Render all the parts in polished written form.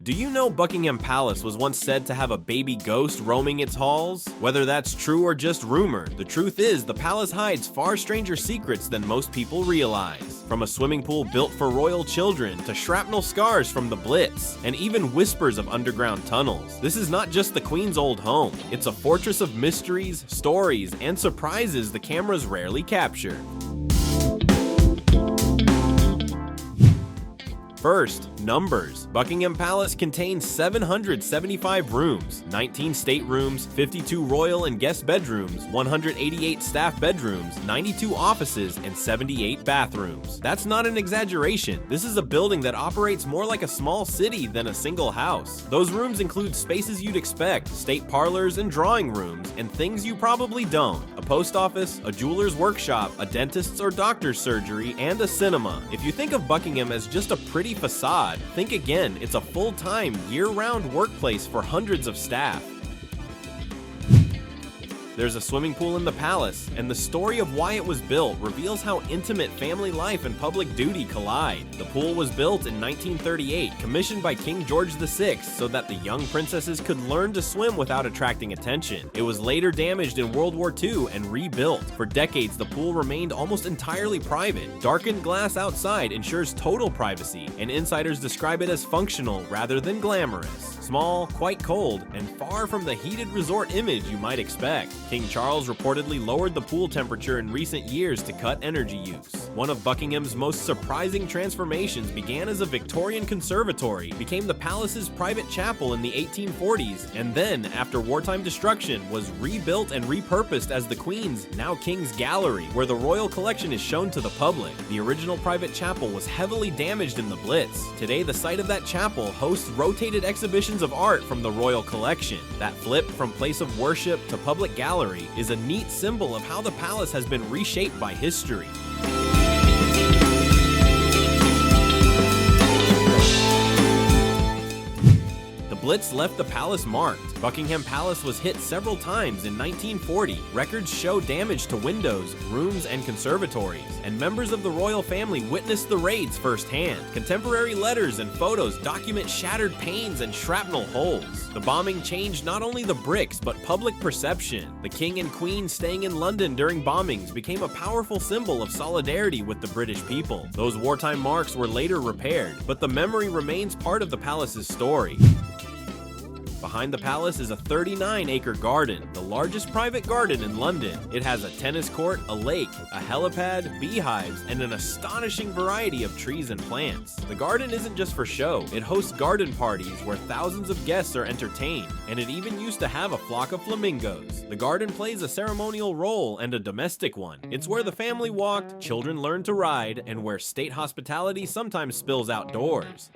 Do you know Buckingham Palace was once said to have a baby ghost roaming its halls? Whether that's true or just rumor, the truth is the palace hides far stranger secrets than most people realize. From a swimming pool built for royal children to shrapnel scars from the Blitz, and even whispers of underground tunnels. This is not just the Queen's old home, it's a fortress of mysteries, stories, and surprises the cameras rarely capture. First, numbers. Buckingham Palace contains 775 rooms, 19 staterooms, 52 royal and guest bedrooms, 188 staff bedrooms, 92 offices, and 78 bathrooms. That's not an exaggeration. This is a building that operates more like a small city than a single house. Those rooms include spaces you'd expect, state parlors and drawing rooms, and things you probably don't. A post office, a jeweler's workshop, a dentist's or doctor's surgery, and a cinema. If you think of Buckingham as just a pretty facade, think again, it's a full-time, year-round workplace for hundreds of staff. There's a swimming pool in the palace, and the story of why it was built reveals how intimate family life and public duty collide. The pool was built in 1938, commissioned by King George VI so that the young princesses could learn to swim without attracting attention. It was later damaged in World War II and rebuilt. For decades, the pool remained almost entirely private. Darkened glass outside ensures total privacy, and insiders describe it as functional rather than glamorous. Small, quite cold, and far from the heated resort image you might expect. King Charles reportedly lowered the pool temperature in recent years to cut energy use. One of Buckingham's most surprising transformations began as a Victorian conservatory, became the palace's private chapel in the 1840s, and then, after wartime destruction, was rebuilt and repurposed as the Queen's, now King's Gallery, where the royal collection is shown to the public. The original private chapel was heavily damaged in the Blitz. Today, the site of that chapel hosts rotated exhibitions of art from the royal collection. That flip from place of worship to public gallery is a neat symbol of how the palace has been reshaped by history. The Blitz left the palace marked. Buckingham Palace was hit several times in 1940. Records show damage to windows, rooms, and conservatories, and members of the royal family witnessed the raids firsthand. Contemporary letters and photos document shattered panes and shrapnel holes. The bombing changed not only the bricks, but public perception. The King and Queen staying in London during bombings became a powerful symbol of solidarity with the British people. Those wartime marks were later repaired, but the memory remains part of the palace's story. Behind the palace is a 39-acre garden, the largest private garden in London. It has a tennis court, a lake, a helipad, beehives, and an astonishing variety of trees and plants. The garden isn't just for show. It hosts garden parties where thousands of guests are entertained, and it even used to have a flock of flamingos. The garden plays a ceremonial role and a domestic one. It's where the family walked, children learned to ride, and where state hospitality sometimes spills outdoors.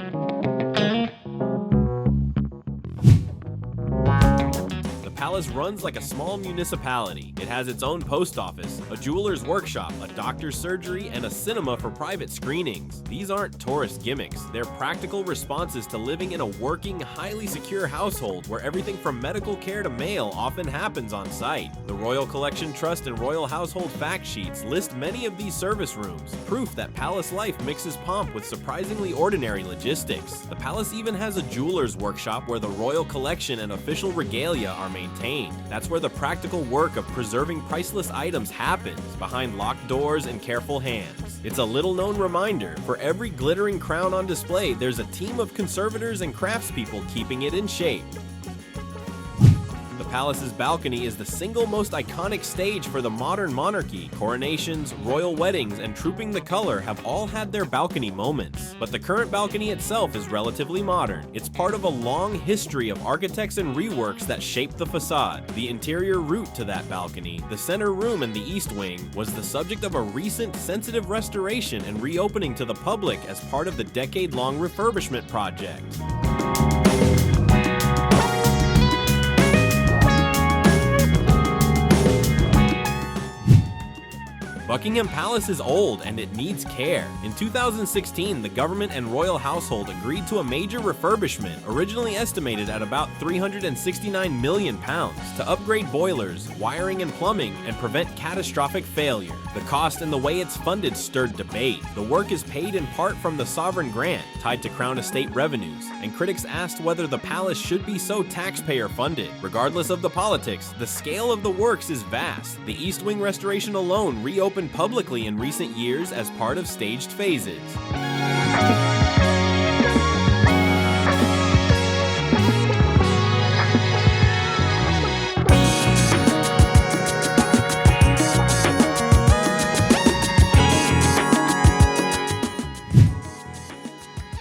The palace runs like a small municipality. It has its own post office, a jeweler's workshop, a doctor's surgery, and a cinema for private screenings. These aren't tourist gimmicks. They're practical responses to living in a working, highly secure household where everything from medical care to mail often happens on site. The Royal Collection Trust and Royal Household Fact Sheets list many of these service rooms, proof that palace life mixes pomp with surprisingly ordinary logistics. The palace even has a jeweler's workshop where the royal collection and official regalia are maintained. That's where the practical work of preserving priceless items happens, behind locked doors and careful hands. It's a little-known reminder, for every glittering crown on display, there's a team of conservators and craftspeople keeping it in shape. The palace's balcony is the single most iconic stage for the modern monarchy. Coronations, royal weddings, and Trooping the Color have all had their balcony moments. But the current balcony itself is relatively modern. It's part of a long history of architects and reworks that shaped the facade. The interior route to that balcony, the center room and the east wing, was the subject of a recent sensitive restoration and reopening to the public as part of the decade-long refurbishment project. Buckingham Palace is old and it needs care. In 2016, the government and royal household agreed to a major refurbishment, originally estimated at about £369 million, to upgrade boilers, wiring and plumbing, and prevent catastrophic failure. The cost and the way it's funded stirred debate. The work is paid in part from the sovereign grant, tied to Crown Estate revenues, and critics asked whether the palace should be so taxpayer-funded. Regardless of the politics, the scale of the works is vast. The East Wing restoration alone reopened publicly in recent years as part of staged phases.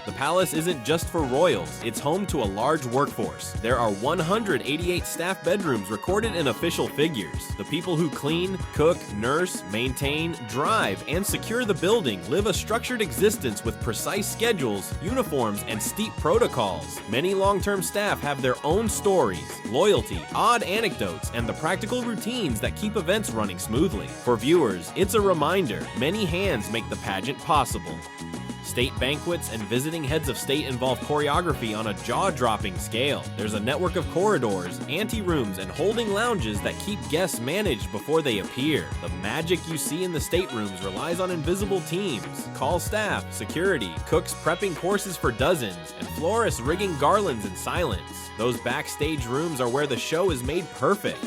The palace isn't just for royals, it's home to a large workforce. There are 188 staff bedrooms recorded in official figures. The people who clean, cook, nurse, maintain, drive, and secure the building live a structured existence with precise schedules, uniforms, and steep protocols. Many long-term staff have their own stories, loyalty, odd anecdotes, and the practical routines that keep events running smoothly. For viewers, it's a reminder, many hands make the pageant possible. State banquets and visiting heads of state involve choreography on a jaw-dropping scale. There's a network of corridors, ante-rooms, and holding lounges that keep guests managed before they appear. The magic you see in the staterooms relies on invisible teams, call staff, security, cooks prepping courses for dozens, and florists rigging garlands in silence. Those backstage rooms are where the show is made perfect.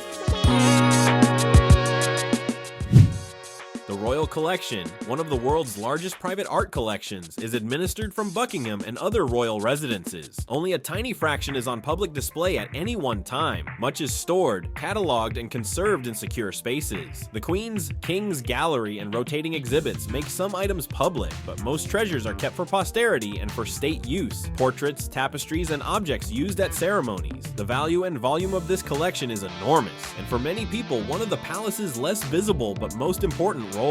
The Royal Collection, one of the world's largest private art collections, is administered from Buckingham and other royal residences. Only a tiny fraction is on public display at any one time. Much is stored, cataloged, and conserved in secure spaces. The Queen's, King's Gallery and rotating exhibits make some items public, but most treasures are kept for posterity and for state use. Portraits, tapestries, and objects used at ceremonies. The value and volume of this collection is enormous, and for many people, one of the palace's less visible but most important roles.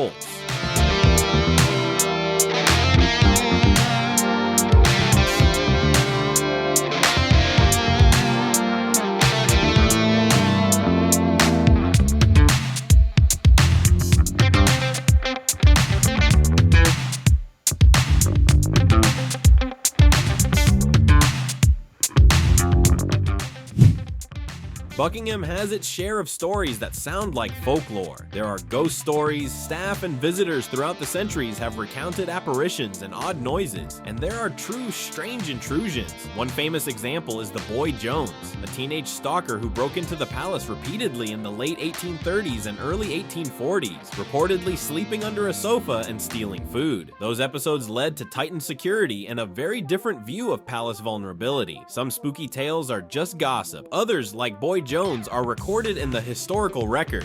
Buckingham has its share of stories that sound like folklore. There are ghost stories, staff and visitors throughout the centuries have recounted apparitions and odd noises, and there are true strange intrusions. One famous example is the boy Jones, a teenage stalker who broke into the palace repeatedly in the late 1830s and early 1840s, reportedly sleeping under a sofa and stealing food. Those episodes led to tightened security and a very different view of palace vulnerability. Some spooky tales are just gossip, others, like Boy Jones, are recorded in the historical record.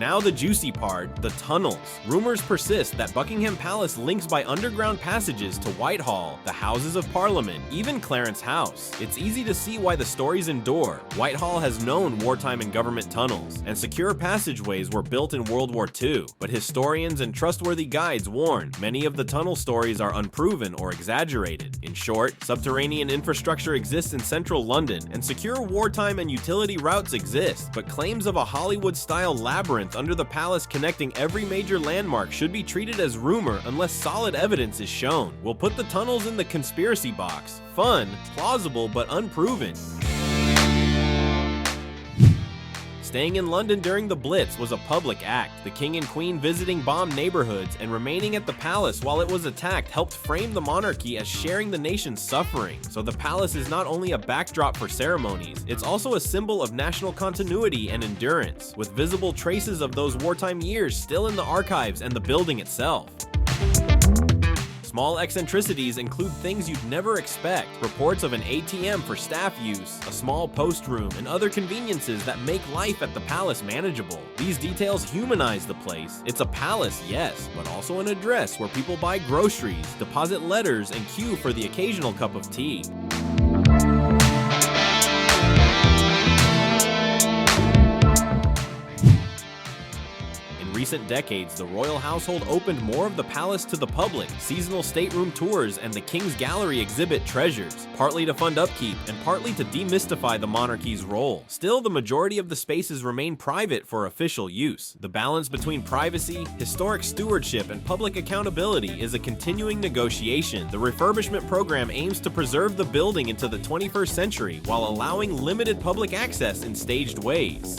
Now the juicy part, the tunnels. Rumors persist that Buckingham Palace links by underground passages to Whitehall, the Houses of Parliament, even Clarence House. It's easy to see why the stories endure. Whitehall has known wartime and government tunnels, and secure passageways were built in World War II. But historians and trustworthy guides warn many of the tunnel stories are unproven or exaggerated. In short, subterranean infrastructure exists in central London, and secure wartime and utility routes exist, but claims of a Hollywood-style labyrinth under the palace connecting every major landmark should be treated as rumor unless solid evidence is shown. We'll put the tunnels in the conspiracy box. Fun, plausible, but unproven. Staying in London during the Blitz was a public act. The King and Queen visiting bombed neighborhoods and remaining at the palace while it was attacked helped frame the monarchy as sharing the nation's suffering. So the palace is not only a backdrop for ceremonies, it's also a symbol of national continuity and endurance, with visible traces of those wartime years still in the archives and the building itself. Small eccentricities include things you'd never expect, reports of an ATM for staff use, a small post room, and other conveniences that make life at the palace manageable. These details humanize the place. It's a palace, yes, but also an address where people buy groceries, deposit letters, and queue for the occasional cup of tea. recent decades, the royal household opened more of the palace to the public. Seasonal stateroom tours and the King's Gallery exhibit treasures, partly to fund upkeep and partly to demystify the monarchy's role. Still, the majority of the spaces remain private for official use. The balance between privacy, historic stewardship, and public accountability is a continuing negotiation. The refurbishment program aims to preserve the building into the 21st century while allowing limited public access in staged ways.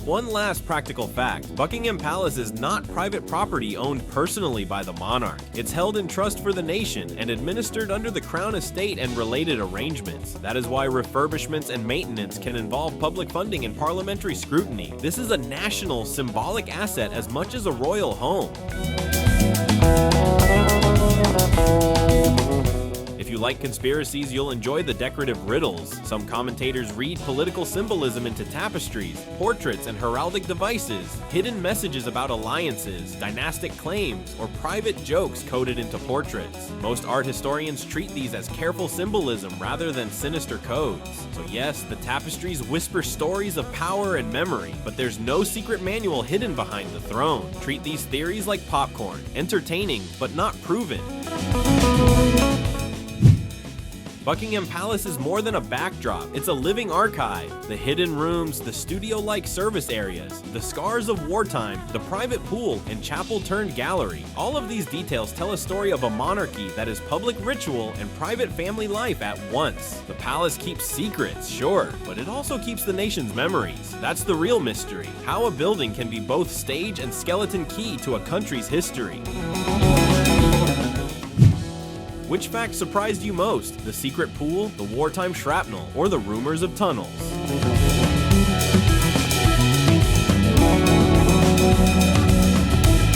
One last practical fact: Buckingham Palace is not private property owned personally by the monarch. It's held in trust for the nation and administered under the Crown Estate and related arrangements. That is why refurbishments and maintenance can involve public funding and parliamentary scrutiny. This is a national, symbolic asset as much as a royal home. If you like conspiracies, you'll enjoy the decorative riddles. Some commentators read political symbolism into tapestries, portraits, and heraldic devices, hidden messages about alliances, dynastic claims, or private jokes coded into portraits. Most art historians treat these as careful symbolism rather than sinister codes. So yes, the tapestries whisper stories of power and memory, but there's no secret manual hidden behind the throne. Treat these theories like popcorn, entertaining but not proven. Buckingham Palace is more than a backdrop, it's a living archive. The hidden rooms, the studio-like service areas, the scars of wartime, the private pool, and chapel-turned-gallery. All of these details tell a story of a monarchy that is public ritual and private family life at once. The palace keeps secrets, sure, but it also keeps the nation's memories. That's the real mystery: how a building can be both stage and skeleton key to a country's history. Which fact surprised you most? The secret pool, the wartime shrapnel, or the rumors of tunnels?